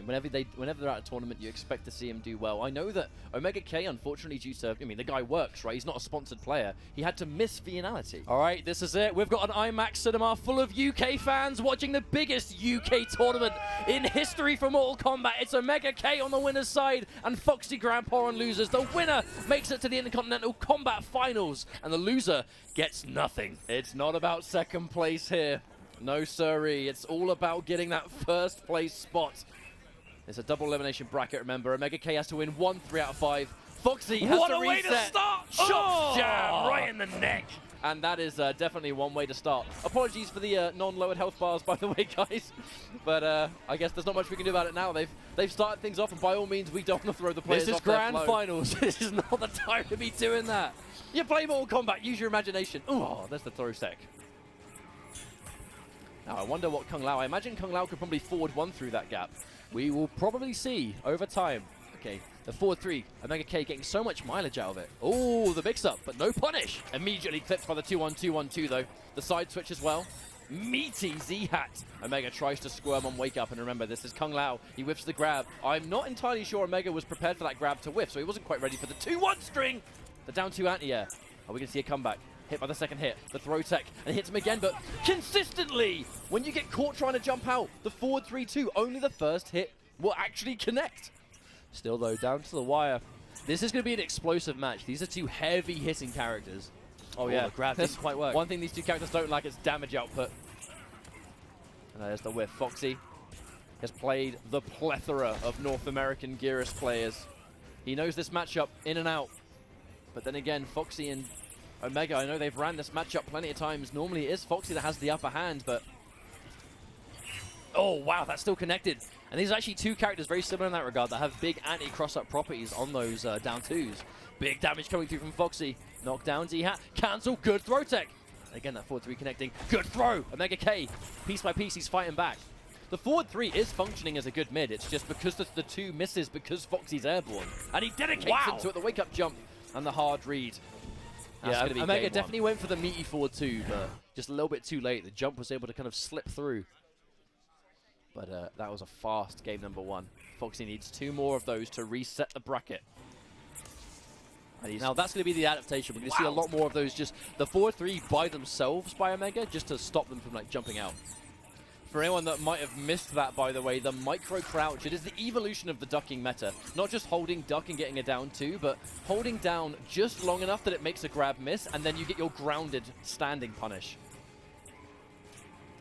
Whenever they're at a tournament, you expect to see him do well. I know that OmegaK, unfortunately, due to, I mean, the guy works, right? He's not a sponsored player. He had to miss Finality. All right, this is it. We've got an IMAX cinema full of UK fans watching the biggest UK tournament in history for Mortal Kombat. It's OmegaK on the winner's side and Foxy Grampa on losers. The winner makes it to the Interkontinental Combat Finals, and the loser gets nothing. It's not about second place here. No siree. It's all about getting that first place spot. It's a double elimination bracket, remember. OmegaK has to win 1 3 out of 5. Foxy has to reset. What a way to start! Chop jam right in the neck. And that is definitely one way to start. Apologies for the non-lowered health bars, by the way, guys. But I guess there's not much we can do about it now. They've started things off, and by all means, we don't want to throw the players off their flow. This is grand finals. This is not the time to be doing that. You play Mortal Kombat. Use your imagination. Oh, there's the throw sec. Now, I wonder what Kung Lao... I imagine Kung Lao could probably forward 1 through that gap. We will probably see over time. Okay, the forward 3. OmegaK getting so much mileage out of it. Oh, the mix-up, but no punish. Immediately clipped by the 2-1-2-1-2, though. The side switch as well. Meaty Z-Hat. Omega tries to squirm on Wake Up, and remember, this is Kung Lao. He whiffs the grab. I'm not entirely sure Omega was prepared for that grab to whiff, so he wasn't quite ready for the 2-1 string. The down 2 anti-air. Are we going to see a comeback? Hit by the second hit, the throw tech, and hits him again, but consistently, when you get caught trying to jump out, the forward 3-2, only the first hit will actually connect. Still, though, down to the wire. This is going to be an explosive match. These are 2 heavy-hitting characters. Oh yeah, the grab didn't quite work. One thing these 2 characters don't lack is damage output. And there's the whiff. Foxy has played the plethora of North American Gearus players. He knows this matchup in and out. But then again, Foxy and Omega, I know they've ran this matchup plenty of times. Normally it is Foxy that has the upper hand, but... Oh, wow, that's still connected. And these are actually 2 characters very similar in that regard that have big anti-cross-up properties on those down 2s. Big damage coming through from Foxy. Knockdown, Z-Hat, cancel, good throw tech. Again, that forward 3 connecting. Good throw, OmegaK. Piece by piece, he's fighting back. The forward 3 is functioning as a good mid. It's just because the 2 misses because Foxy's airborne. And he dedicates into it, the wake-up jump and the hard read. That's Omega definitely went for the meaty forward 2, but just a little bit too late. The jump was able to kind of slip through. But that was a fast game number 1. Foxy needs 2 more of those to reset the bracket. Now that's going to be the adaptation. We're going to see a lot more of those, just the 4-3 by themselves by Omega, just to stop them from like jumping out. For anyone that might have missed that, by the way, the micro crouch, it is the evolution of the ducking meta. Not just holding duck and getting a down 2, but holding down just long enough that it makes a grab miss, and then you get your grounded standing punish.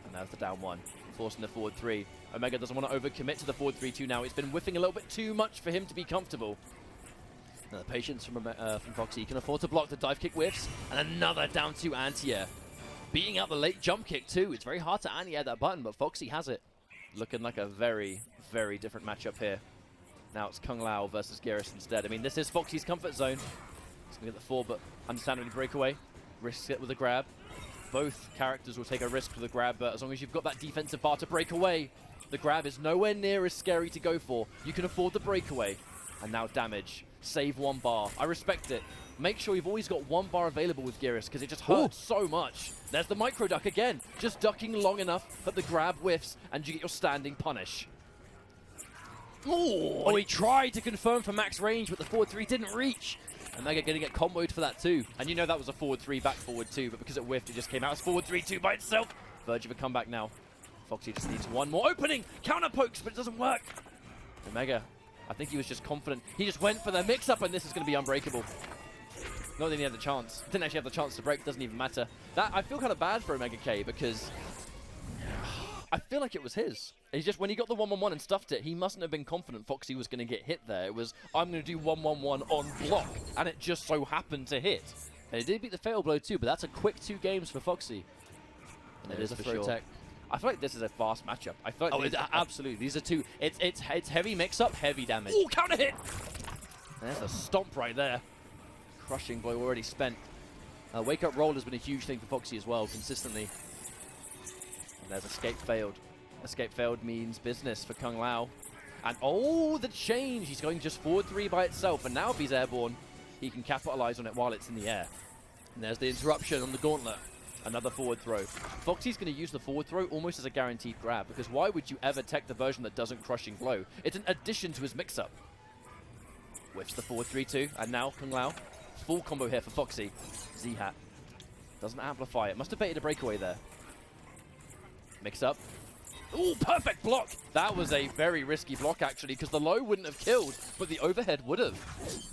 And there's the down 1, forcing the forward 3. Omega doesn't want to overcommit to the forward 3-2 now. It's been whiffing a little bit too much for him to be comfortable. Now the patience from Foxy. He can afford to block the dive kick whiffs, and another down 2 anti-air. Beating out the late jump kick too. It's very hard to anti-air that button, but Foxy has it. Looking like a very, very different matchup here. Now it's Kung Lao versus Gearus instead. I mean, this is Foxy's comfort zone. He's going to get the 4, but understandably breakaway. Risks it with a grab. Both characters will take a risk for the grab, but as long as you've got that defensive bar to break away, the grab is nowhere near as scary to go for. You can afford the breakaway. And now damage. Save 1 bar. I respect it. Make sure you've always got 1 bar available with Gearus, because it just hurts so much. There's the micro duck again. Just ducking long enough that the grab whiffs and you get your standing punish. Oh, he tried to confirm for max range, but the forward 3 didn't reach. Omega going to get comboed for that too. And you know that was a forward 3, back forward 2, but because it whiffed, it just came out as forward 3-2 by itself. Verge of a comeback now. Foxy just needs 1 more opening. Counter pokes, but it doesn't work. Omega, I think he was just confident. He just went for the mix-up, and this is going to be unbreakable. Not that he had the chance. Didn't actually have the chance to break. Doesn't even matter. That I feel kind of bad for OmegaK because I feel like it was his. He's just, when he got the 1-1-1 and stuffed it, he mustn't have been confident Foxy was going to get hit there. It was, I'm going to do 1-1-1 on block, and it just so happened to hit. And he did beat the fail blow too, but that's a quick 2 games for Foxy. And it is a throw tech. I feel like this is a fast matchup. I feel like absolutely. These are 2. It's heavy mix-up, heavy damage. Oh, counter hit! And there's a stomp right there. Crushing blow already spent. Wake-up roll has been a huge thing for Foxy as well, consistently. And there's escape failed. Escape failed means business for Kung Lao. And oh, the change! He's going just forward 3 by itself, and now if he's airborne, he can capitalize on it while it's in the air. And there's the interruption on the gauntlet. Another forward throw. Foxy's going to use the forward throw almost as a guaranteed grab, because why would you ever tech the version that doesn't crushing blow? It's an addition to his mix-up. Whiffs the forward 3-2, and now Kung Lao. Full combo here for Foxy. Z-Hat. Doesn't amplify it. Must have baited a breakaway there. Mix up. Ooh, perfect block! That was a very risky block, actually, because the low wouldn't have killed, but the overhead would have.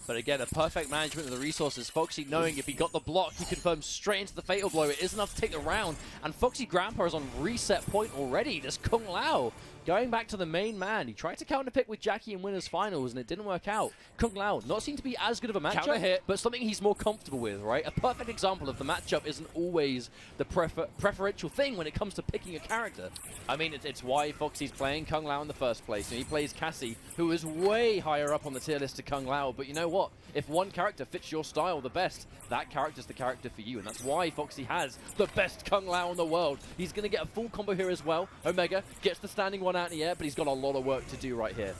But again, a perfect management of the resources. Foxy knowing if he got the block, he confirms straight into the fatal blow. It is enough to take the round, and Foxy Grampa is on reset point already. There's Kung Lao going back to the main man. He tried to counterpick with Jackie in winners finals, and it didn't work out. Kung Lao not seem to be as good of a matchup, hit, but something he's more comfortable with, right? A perfect example of the matchup isn't always the preferential thing when it comes to picking a character. I mean, it's why Foxy's playing Kung Lao in the first place. And he plays Cassie, who is way higher up on the tier list to Kung Lao. But you know what? If one character fits your style the best, that character's the character for you. And that's why Foxy has the best Kung Lao in the world. He's going to get a full combo here as well. Omega gets the standing one out in the air, but he's got a lot of work to do right here.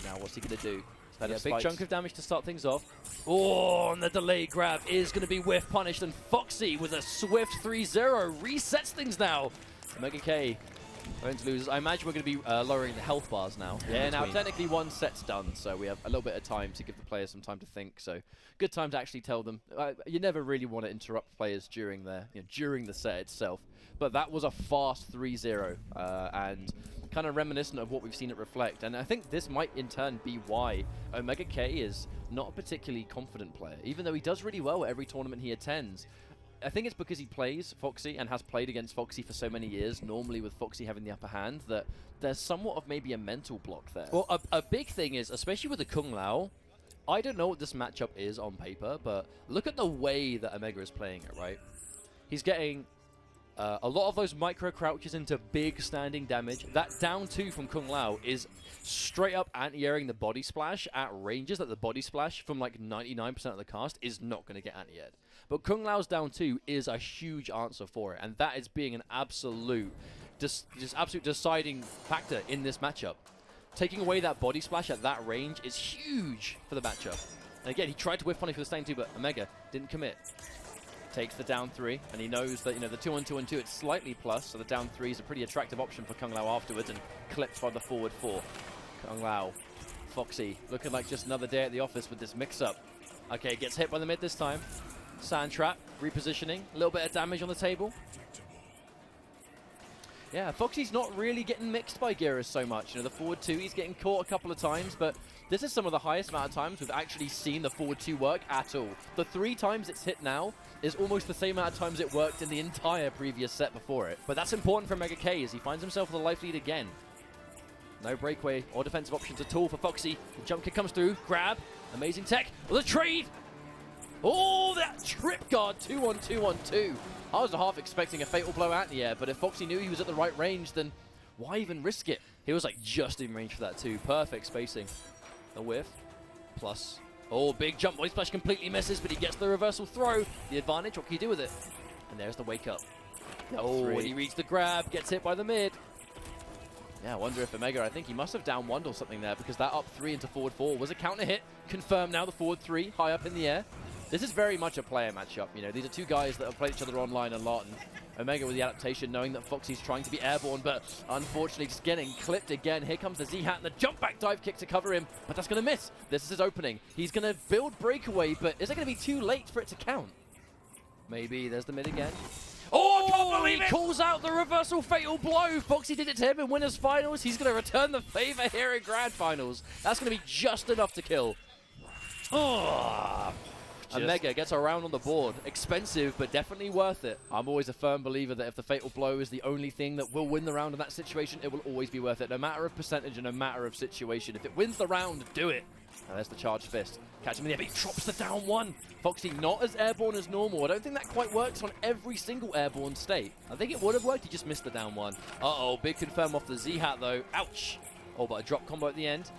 Now, what's he going to do? Yeah, big chunk of damage to start things off. Oh, and the delayed grab is going to be whiff punished, and Foxy with a swift 3-0 resets things now. OmegaK going to lose. I imagine we're going to be lowering the health bars now. Yeah, now technically one set's done, so we have a little bit of time to give the players some time to think. So good time to actually tell them. You never really want to interrupt players during their, during the set itself. But that was a fast 3-0, and kind of reminiscent of what we've seen it reflect. And I think this might in turn be why OmegaK is not a particularly confident player, even though he does really well at every tournament he attends. I think it's because he plays Foxy and has played against Foxy for so many years, normally with Foxy having the upper hand, that there's somewhat of maybe a mental block there. Well, a big thing is, especially with the Kung Lao, I don't know what this matchup is on paper, but look at the way that Omega is playing it, right? He's getting a lot of those micro crouches into big standing damage. That down 2 from Kung Lao is straight up anti-airing the body splash at ranges that the body splash from like 99% of the cast is not going to get anti-aired. But Kung Lao's down 2 is a huge answer for it, and that is being an absolute, just absolute deciding factor in this matchup. Taking away that body splash at that range is huge for the matchup. And again, he tried to whiff punish for the stain 2, but Omega didn't commit. Takes the down 3, and he knows that, the 2-on-2-on-2, it's slightly plus, so the down 3 is a pretty attractive option for Kung Lao afterwards, and clipped by the forward 4. Kung Lao, Foxy, looking like just another day at the office with this mix-up. Okay, gets hit by the mid this time. Sand trap, repositioning, a little bit of damage on the table. Yeah, Foxy's not really getting mixed by Geras so much. The forward 2, he's getting caught a couple of times, but this is some of the highest amount of times we've actually seen the forward 2 work at all. The 3 times it's hit now is almost the same amount of times it worked in the entire previous set before it. But that's important for OmegaK as he finds himself with a life lead again. No breakaway or defensive options at all for Foxy. The jump kick comes through, grab, amazing tech, with a trade! Oh, that trip guard 2-on-2-on-2. I was half expecting a fatal blow out in the air, but if Foxy knew he was at the right range, then why even risk it? He was like just in range for that too. Perfect spacing. A whiff. Plus. Oh, big jump. Body splash completely misses, but he gets the reversal throw. The advantage, what can you do with it? And there's the wake up. Oh, and he reads the grab, gets hit by the mid. Yeah, I wonder if Omega, I think he must have down 1'd or something there, because that up 3 into forward 4 was a counter hit. Confirmed now, the forward 3 high up in the air. This is very much a player matchup. These are two guys that have played each other online a lot, and Omega with the adaptation, knowing that Foxy's trying to be airborne, but unfortunately just getting clipped again. Here comes the Z-Hat and the jump back dive kick to cover him, but that's going to miss. This is his opening. He's going to build breakaway, but is it going to be too late for it to count? Maybe. There's the mid again. Oh, I can't believe he calls out the reversal fatal blow. Foxy did it to him in winners finals. He's going to return the favor here in grand finals. That's going to be just enough to kill. Oh. Omega gets a round on the board. Expensive, but definitely worth it. I'm always a firm believer that if the fatal blow is the only thing that will win the round in that situation, it will always be worth it, no matter of percentage and no matter of situation. If it wins the round, do it. And there's the charged fist. Catch him in the air, but he drops the down 1. Foxy not as airborne as normal. I don't think that quite works on every single airborne state. I think it would have worked, he just missed the down 1. Uh-oh, big confirm off the Z-Hat though. Ouch. Oh, but a drop combo at the end.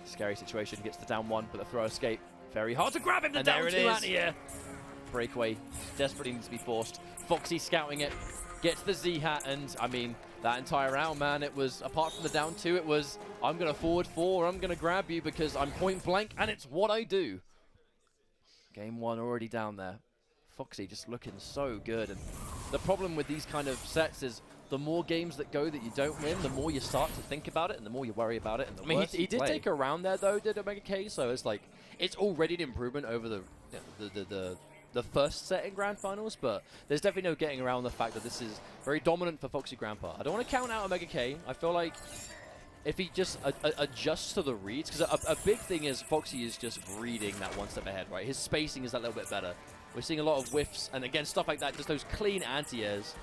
Scary situation, gets the down 1, but the throw escape. Very hard to grab him, the down 2 out of here. Breakaway desperately needs to be forced. Foxy scouting it, gets the Z-Hat, and I mean, that entire round, man, it was, apart from the down 2, it was, I'm going to forward 4, I'm going to grab you because I'm point blank, and it's what I do. Game 1 already down there. Foxy just looking so good. And the problem with these kind of sets is the more games that go that you don't win, the more you start to think about it and the more you worry about it. And the I mean, worse he did play. take a round there, though, did OmegaK, so it's like, it's already an improvement over the first set in Grand Finals, but there's definitely no getting around the fact that this is very dominant for Foxy Grampa. I don't want to count out OmegaK. I feel like if he just adjusts to the reads, because a big thing is Foxy is just reading that one step ahead, right? His spacing is that little bit better. We're seeing a lot of whiffs, and again, stuff like that, just those clean anti-airs.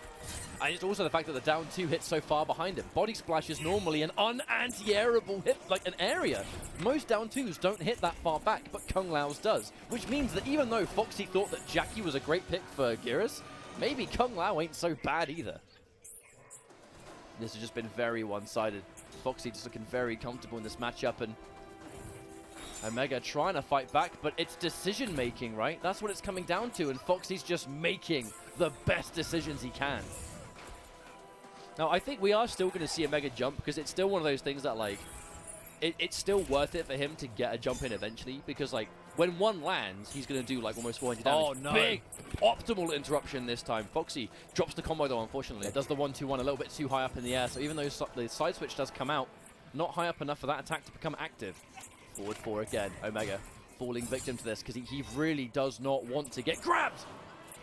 And it's also the fact that the down 2 hits so far behind him. Body Splash is normally an un-anti-airable hit, like an area. Most down 2s don't hit that far back, but Kung Lao's does. Which means that even though Foxy thought that Jackie was a great pick for Geras, maybe Kung Lao ain't so bad either. This has just been very one-sided. Foxy just looking very comfortable in this matchup, and Omega trying to fight back, but it's decision-making, right? That's what it's coming down to, and Foxy's just making the best decisions he can. Now, I think we are still going to see Omega jump, because it's still one of those things that, like, it's still worth it for him to get a jump in eventually, because, like, when one lands, he's going to do, like, almost 400 damage. Oh, no. Big, optimal interruption this time. Foxy drops the combo, though, unfortunately. It does the 1-2-1 a little bit too high up in the air, so even though the side switch does come out, not high up enough for that attack to become active. Forward 4 again. Omega falling victim to this because he really does not want to get grabbed.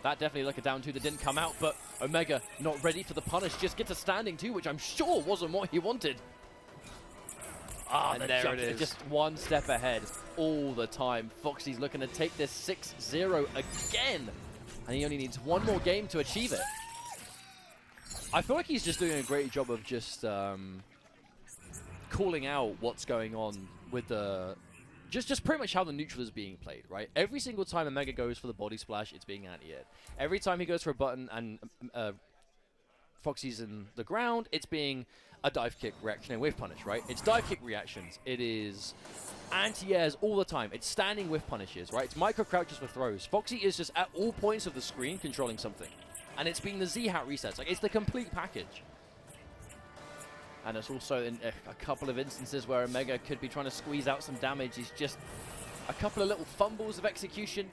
That definitely like a down 2 that didn't come out, but Omega not ready for the punish. Just gets a standing 2, which I'm sure wasn't what he wanted. Ah, and there it is. Just one step ahead all the time. Foxy's looking to take this 6-0 again, and he only needs one more game to achieve it. I feel like he's just doing a great job of just calling out what's going on with the just pretty much how the neutral is being played, right? Every single time Omega goes for the body splash, it's being anti-aired. Every time he goes for a button and Foxy's in the ground, it's being a dive kick reaction and whiff punish, right? It's dive kick reactions. It is anti-airs all the time. It's standing whiff punishes, right? It's micro crouches for throws. Foxy is just at all points of the screen controlling something. And it's being the Z-hat resets. Like, it's the complete package. And it's also in a couple of instances where Omega could be trying to squeeze out some damage. He's just a couple of little fumbles of execution.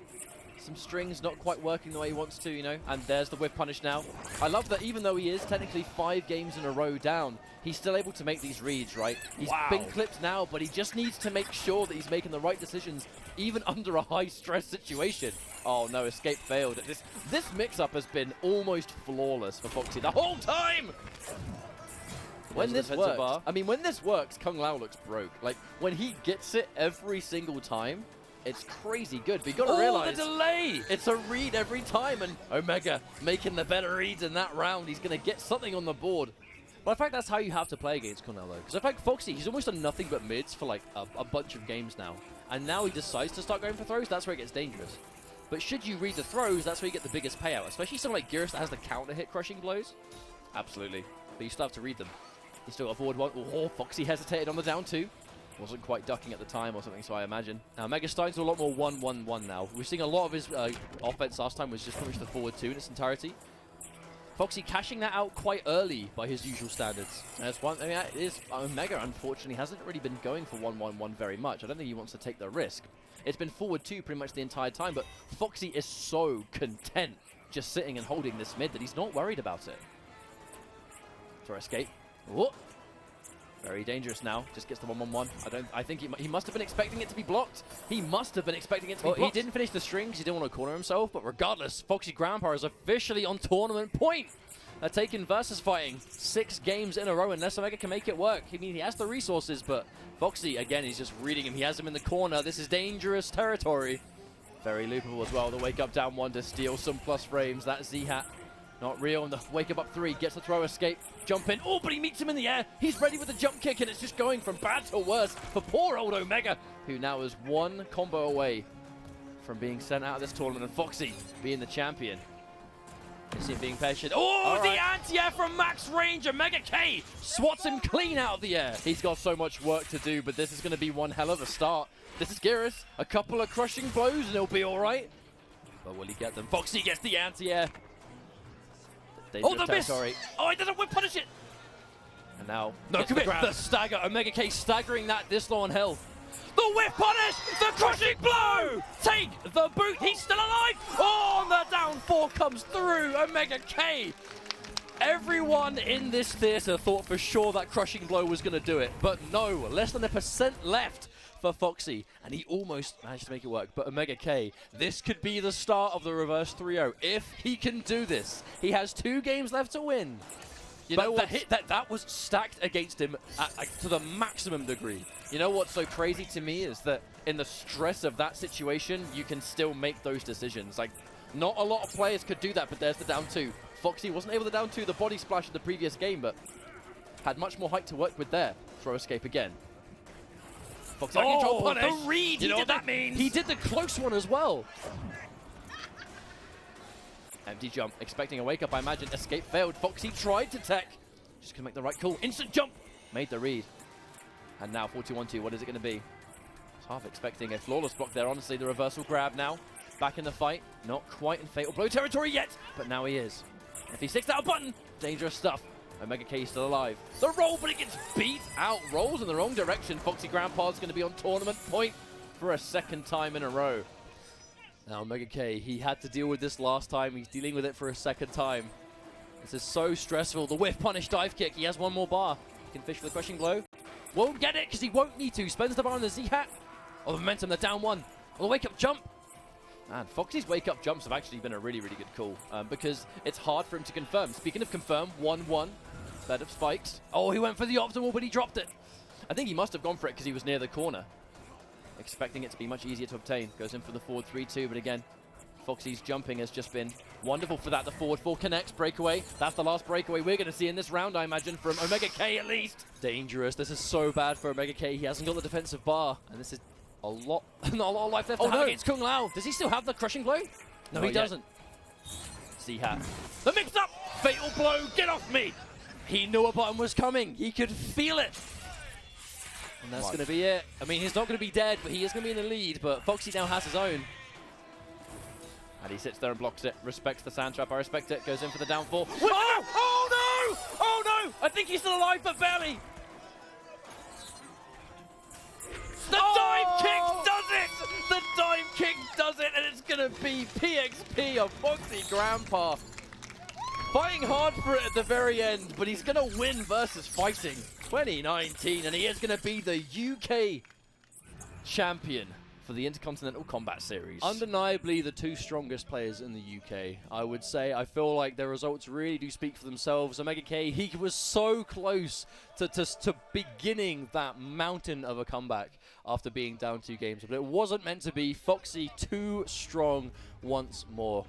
Some strings not quite working the way he wants to, you know. And there's the whip punish now. I love that even though he is technically 5 games in a row down, he's still able to make these reads, right? He's been clipped now, but he just needs to make sure that he's making the right decisions, even under a high-stress situation. Oh, no, escape failed. This mix-up has been almost flawless for Foxy the whole time! When this works, I mean, when this works, Kung Lao looks broke. Like, when he gets it every single time, it's crazy good. But you got to realize, the delay! It's a read every time, and Omega making the better reads in that round. He's going to get something on the board. But I think that's how you have to play against Kung Lao, though. Because I think Foxy, he's almost done nothing but mids for, like, a bunch of games now. And now he decides to start going for throws. That's where it gets dangerous. But should you read the throws, that's where you get the biggest payout. Especially someone like Geras that has the counter-hit crushing blows. Absolutely. But you still have to read them. He's still got forward 1. Oh, Foxy hesitated on the down 2. Wasn't quite ducking at the time or something, so I imagine. Now, Omega's starting to do a lot more 1-1-1 now. We're seeing a lot of his offense last time was just push the forward 2 in its entirety. Foxy cashing that out quite early by his usual standards. That's one. I mean, that is, Omega, unfortunately, hasn't really been going for 1-1-1 very much. I don't think he wants to take the risk. It's been forward 2 pretty much the entire time, but Foxy is so content just sitting and holding this mid that he's not worried about it. For escape. Whoa. Very dangerous now. Just gets the 1-1-1. I think he must have been expecting it to be blocked. He must have been expecting it to be blocked. He didn't finish the strings. He didn't want to corner himself. But regardless, Foxy Grampa is officially on tournament point. They're taking VSFighting 6 games in a row unless Omega can make it work. I mean, he has the resources, but Foxy, again, he's just reading him. He has him in the corner. This is dangerous territory. Very loopable as well. The wake up down 1 to steal some plus frames. That Z-hat. Not real, and the wake up 3 gets the throw escape, jump in. Oh, but he meets him in the air. He's ready with the jump kick, and it's just going from bad to worse for poor old Omega, who now is 1 combo away from being sent out of this tournament, and Foxy being the champion. You see him being patient. Oh, the anti-air from max range. OmegaK swats him clean out of the air. He's got so much work to do, but this is going to be one hell of a start. This is Geras. A couple of crushing blows, and he'll be all right. But will he get them? Foxy gets the anti-air. Oh, the miss! Oh, he doesn't whip punish it! And now, no, commit the stagger. OmegaK staggering that this low on health. The whiff punish, the crushing blow! Take the boot, he's still alive! Oh, and the down 4 comes through, OmegaK! Everyone in this theater thought for sure that crushing blow was going to do it, but no, less than 1% left for Foxy, and he almost managed to make it work. But OmegaK, this could be the start of the reverse 3-0. If he can do this, he has 2 games left to win. You know what? That was stacked against him to the maximum degree. You know what's so crazy to me is that in the stress of that situation, you can still make those decisions. Like, not a lot of players could do that, but there's the down 2. Foxy wasn't able to down 2 the body splash in the previous game, but had much more height to work with there. Throw escape again. Foxy control punish. The read! You know what that means? He did the close one as well. Empty jump, expecting a wake up, I imagine. Escape failed. Foxy tried to tech. Just gonna make the right call. Instant jump! Made the read. And now 41-2, what is it gonna be? Half expecting a flawless block there, honestly. The reversal grab now. Back in the fight. Not quite in fatal blow territory yet, but now he is. If he sticks out a button, dangerous stuff. OmegaK still alive. The roll, but it gets beat out. Rolls in the wrong direction. Foxy Grampa is going to be on tournament point for a 2nd time in a row. Now OmegaK, he had to deal with this last time. He's dealing with it for a 2nd time. This is so stressful. The whiff punish dive kick. He has 1 more bar. He can fish for the crushing blow. Won't get it because he won't need to. Spends the bar on the Z-hat. Oh, the momentum, the down 1. Oh, the wake up jump. Man, Foxy's wake-up jumps have actually been a really, really good call because it's hard for him to confirm. Speaking of confirm, 1-1, bed of spikes. Oh, he went for the optimal, but he dropped it. I think he must have gone for it because he was near the corner. Expecting it to be much easier to obtain. Goes in for the forward 3-2, but again, Foxy's jumping has just been wonderful for that. The forward 4 connects, breakaway. That's the last breakaway we're going to see in this round, I imagine, from OmegaK at least. Dangerous. This is so bad for OmegaK. He hasn't got the defensive bar, and this is not a lot of life left to have against Kung Lao. Does he still have the crushing blow? No, he doesn't. Z-hat. The mix-up! Fatal blow! Get off me! He knew a button was coming. He could feel it. And that's going to be it. I mean, he's not going to be dead, but he is going to be in the lead. But Foxy now has his own. And he sits there and blocks it. Respects the sand trap. I respect it. Goes in for the down 4. Oh! Oh, no! Oh, no! I think he's still alive, but barely. The dive kick does it! The dive kick does it, and it's going to be PXP of Foxy Grampa. Fighting hard for it at the very end, but he's going to win VSFighting 2019, and he is going to be the UK champion for the Interkontinental Kombat Series. Undeniably the 2 strongest players in the UK, I would say. I feel like their results really do speak for themselves. OmegaK, he was so close to beginning that mountain of a comeback after being down 2 games, but it wasn't meant to be. Foxy too strong once more.